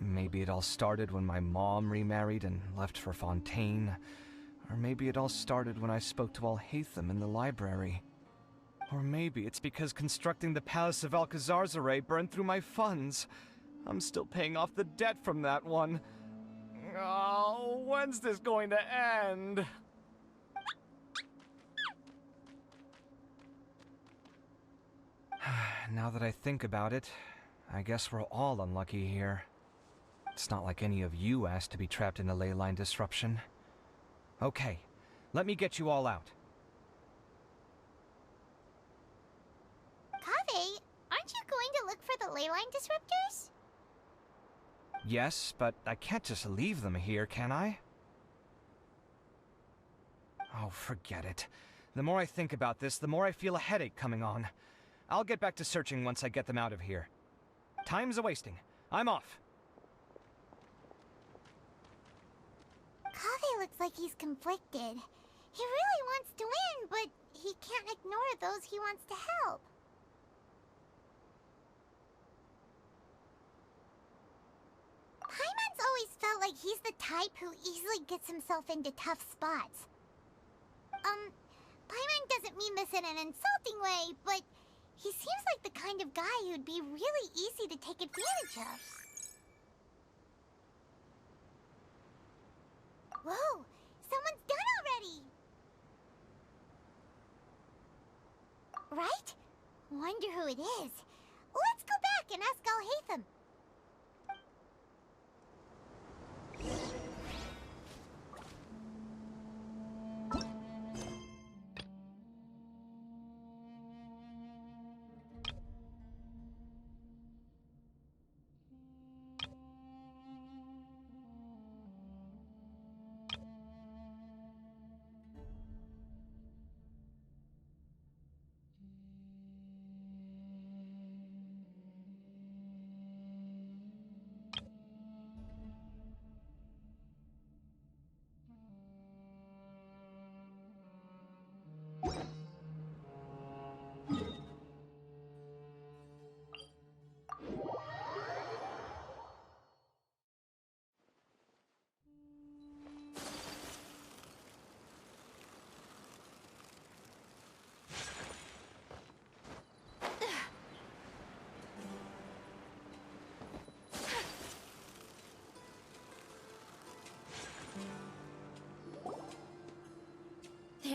Maybe it all started when my mom remarried and left for Fontaine. Or maybe it all started when I spoke to Al-Haytham in the library. Or maybe it's because constructing the Palace of Alcazarzaray burned through my funds. I'm still paying off the debt from that one. Oh, when's this going to end? Now that I think about it, I guess we're all unlucky here. It's not like any of you asked to be trapped in a ley line disruption. Okay, let me get you all out. Kaveh, aren't you going to look for the ley line disruptors? Yes, but I can't just leave them here, can I? Oh, forget it. The more I think about this, the more I feel a headache coming on. I'll get back to searching once I get them out of here. Time's a-wasting. I'm off. Kaveh looks like he's conflicted. He really wants to win, but he can't ignore those he wants to help. Paimon's always felt like he's the type who easily gets himself into tough spots. Paimon doesn't mean this in an insulting way, but he seems like the kind of guy who'd be really easy to take advantage of. Whoa! Someone's done already! Right? Wonder who it is. Let's go back and ask Al-Haytham.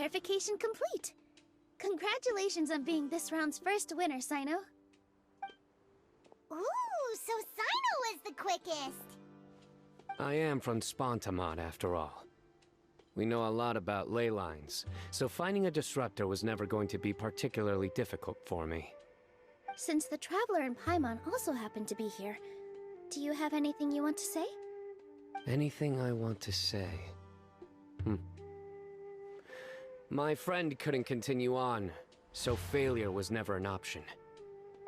Verification complete. Congratulations on being this round's first winner, Sino. Ooh, so Sino was the quickest. I am from Spontamod, after all. We know a lot about ley lines, so finding a disruptor was never going to be particularly difficult for me. Since the Traveler and Paimon also happen to be here, do you have anything you want to say? Anything I want to say? My friend couldn't continue on, so failure was never an option.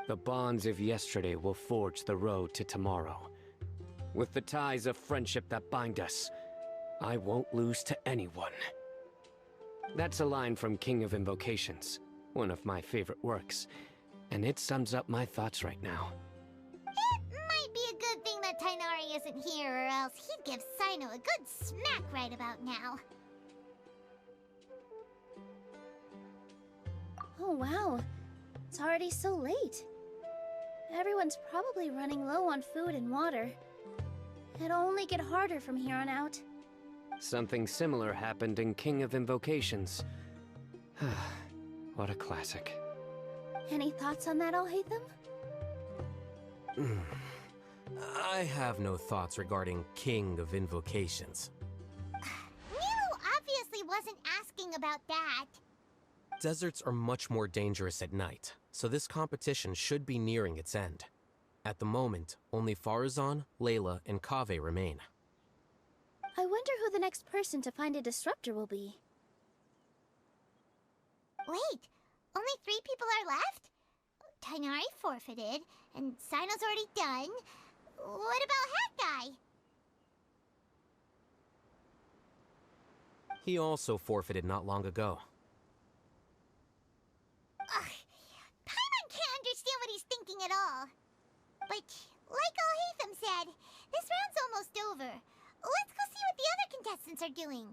The bonds of yesterday will forge the road to tomorrow. With the ties of friendship that bind us, I won't lose to anyone. That's a line from King of Invocations, one of my favorite works, and it sums up my thoughts right now. It might be a good thing that Tainari isn't here, or else he'd give Sino a good smack right about now. Oh wow, it's already so late. Everyone's probably running low on food and water. It'll only get harder from here on out. Something similar happened in King of Invocations. What a classic. Any thoughts on that, Alhaitham? I have no thoughts regarding King of Invocations. Nero obviously wasn't asking about that. Deserts are much more dangerous at night, so this competition should be nearing its end. At the moment, only Farazan, Layla, and Kaveh remain. I wonder who the next person to find a disruptor will be. Wait, only 3 people are left? Tainari forfeited, and Sino's already done. What about Hat Guy? He also forfeited not long ago. Paimon can't understand what he's thinking at all. But, like Alhaitham said, this round's almost over. Let's go see what the other contestants are doing.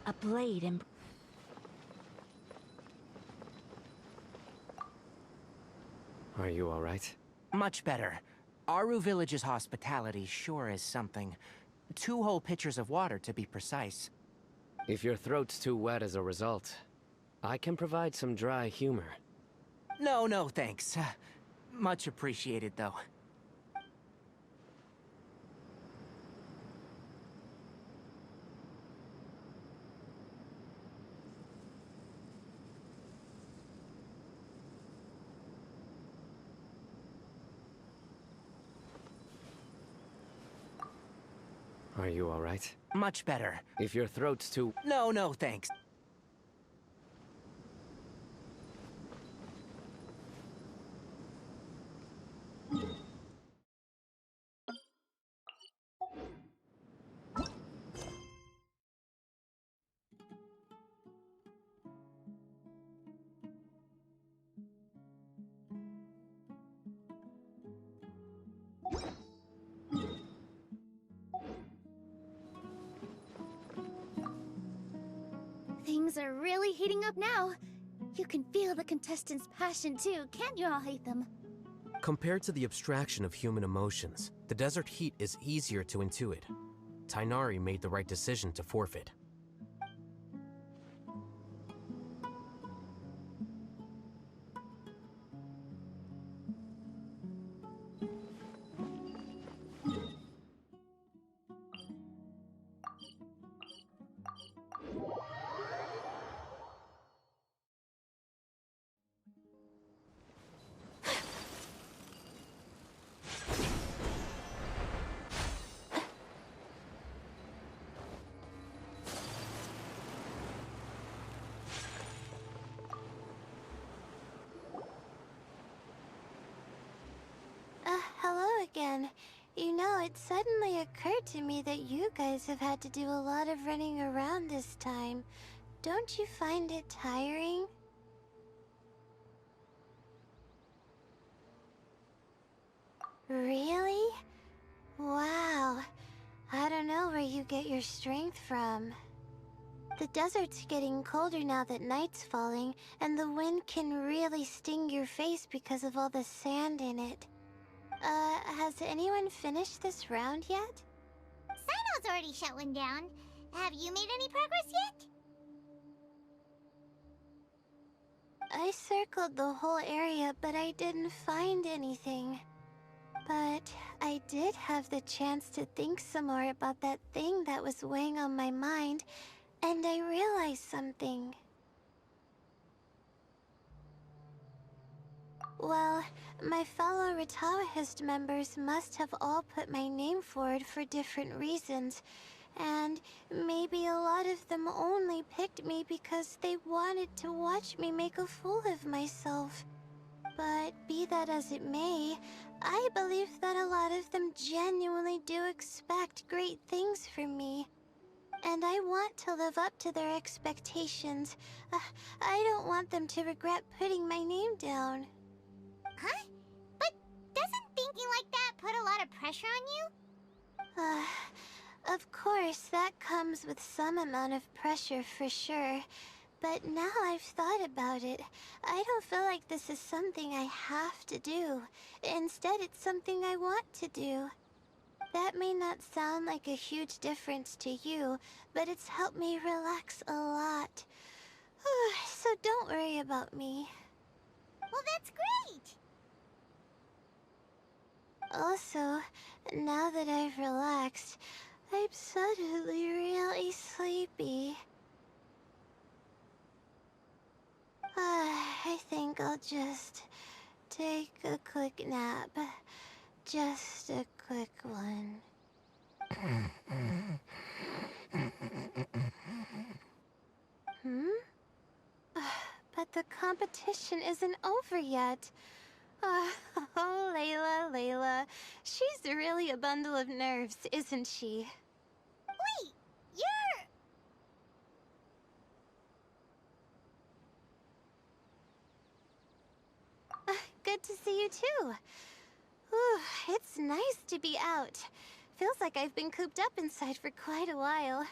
A blade and... Are you all right? Much better. Aru Village's hospitality sure is something. 2 whole pitchers of water, to be precise. If your throat's too wet as a result, I can provide some dry humor. No, thanks. Much appreciated, though. Are you alright? Much better. If your throat's too... No, thanks. Things are really heating up now. You can feel the contestants' passion too, can't you all hate them? Compared to the abstraction of human emotions, the desert heat is easier to intuit. Tainari made the right decision to forfeit. Hello again. You know, it suddenly occurred to me that you guys have had to do a lot of running around this time. Don't you find it tiring? Really? Wow. I don't know where you get your strength from. The desert's getting colder now that night's falling, and the wind can really sting your face because of all the sand in it. Has anyone finished this round yet? Sino's already shut one down. Have you made any progress yet? I circled the whole area, but I didn't find anything. But I did have the chance to think some more about that thing that was weighing on my mind, and I realized something. Well, my fellow Retawahist members must have all put my name forward for different reasons, and maybe a lot of them only picked me because they wanted to watch me make a fool of myself. But be that as it may, I believe that a lot of them genuinely do expect great things from me. And I want to live up to their expectations. I don't want them to regret putting my name down. Huh? But doesn't thinking like that put a lot of pressure on you? Of course, that comes with some amount of pressure for sure. But now I've thought about it, I don't feel like this is something I have to do. Instead, it's something I want to do. That may not sound like a huge difference to you, but it's helped me relax a lot. So don't worry about me. Well, that's great! Also, now that I've relaxed, I'm suddenly really sleepy. I think I'll just take a quick nap. Just a quick one. But the competition isn't over yet. Oh, Layla. She's really a bundle of nerves, isn't she? Wait, you're... Good to see you too. Ooh, it's nice to be out. Feels like I've been cooped up inside for quite a while.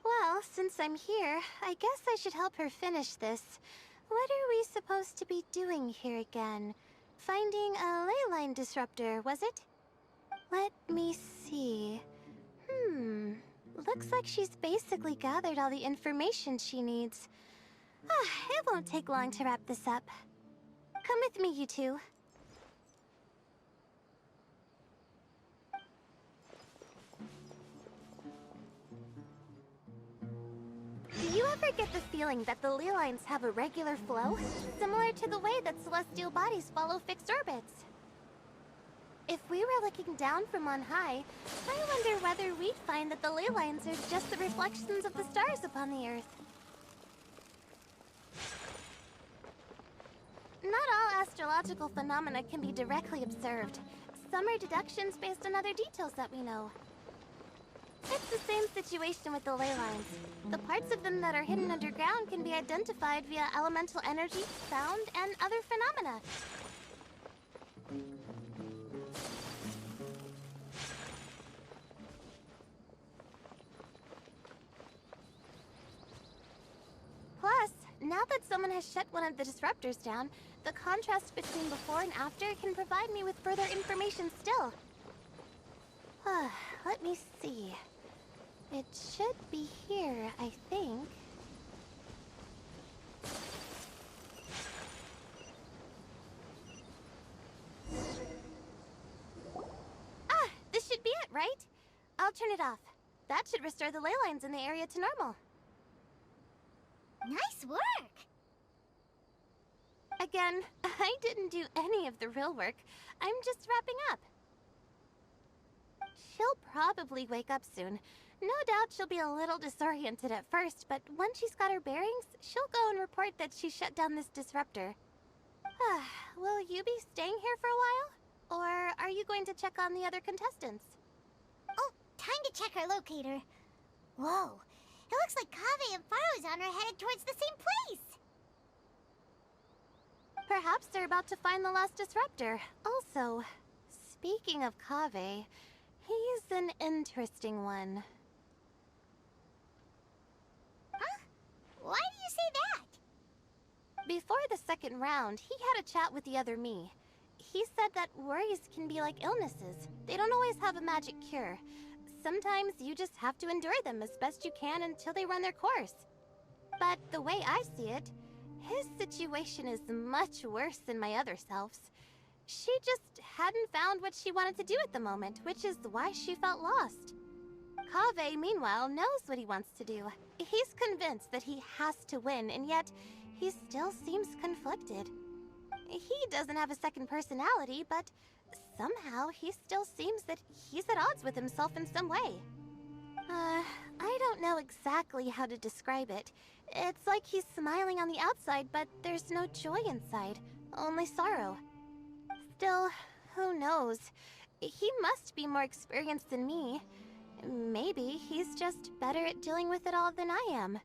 Well, since I'm here, I guess I should help her finish this. What are we supposed to be doing here again? Finding a ley line disruptor, was it? Let me see. Looks like she's basically gathered all the information she needs. It won't take long to wrap this up. Come with me, you two. Do you ever get the feeling that the ley lines have a regular flow? Similar to the way that celestial bodies follow fixed orbits? If we were looking down from on high, I wonder whether we'd find that the ley lines are just the reflections of the stars upon the Earth. Not all astrological phenomena can be directly observed. Some are deductions based on other details that we know. It's the same situation with the ley lines. The parts of them that are hidden underground can be identified via elemental energy, sound, and other phenomena. Plus, now that someone has shut one of the disruptors down, the contrast between before and after can provide me with further information still. Let me see. It should be here, I think. This should be it, right? I'll turn it off. That should restore the ley lines in the area to normal. Nice work! Again, I didn't do any of the real work. I'm just wrapping up. She'll probably wake up soon. No doubt she'll be a little disoriented at first, but once she's got her bearings, she'll go and report that she shut down this disruptor. Will you be staying here for a while? Or are you going to check on the other contestants? Oh, time to check our locator. Whoa, it looks like Kaveh and Faruzan are headed towards the same place. Perhaps they're about to find the last disruptor. Also, speaking of Kaveh, he's an interesting one. Huh? Why do you say that? Before the second round, he had a chat with the other me. He said that worries can be like illnesses. They don't always have a magic cure. Sometimes you just have to endure them as best you can until they run their course. But the way I see it, his situation is much worse than my other self's. She just hadn't found what she wanted to do at the moment, which is why she felt lost. Kaveh, meanwhile, knows what he wants to do. He's convinced that he has to win, and yet he still seems conflicted. He doesn't have a second personality, but somehow he still seems that he's at odds with himself in some way. I don't know exactly how to describe it. It's like he's smiling on the outside, but there's no joy inside, only sorrow. Still, who knows? He must be more experienced than me. Maybe he's just better at dealing with it all than I am.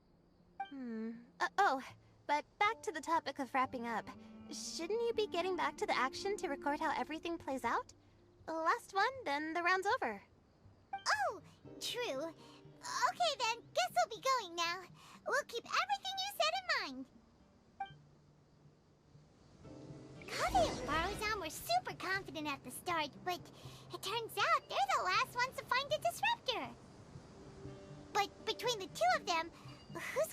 But back to the topic of wrapping up. Shouldn't you be getting back to the action to record how everything plays out? Last one, then the round's over. Oh, true. Okay then, guess we'll be going now. We'll keep everything you said in mind. Kaveh and Faruzan were super confident at the start, but it turns out they're the last ones to find a disruptor. But between the two of them, who's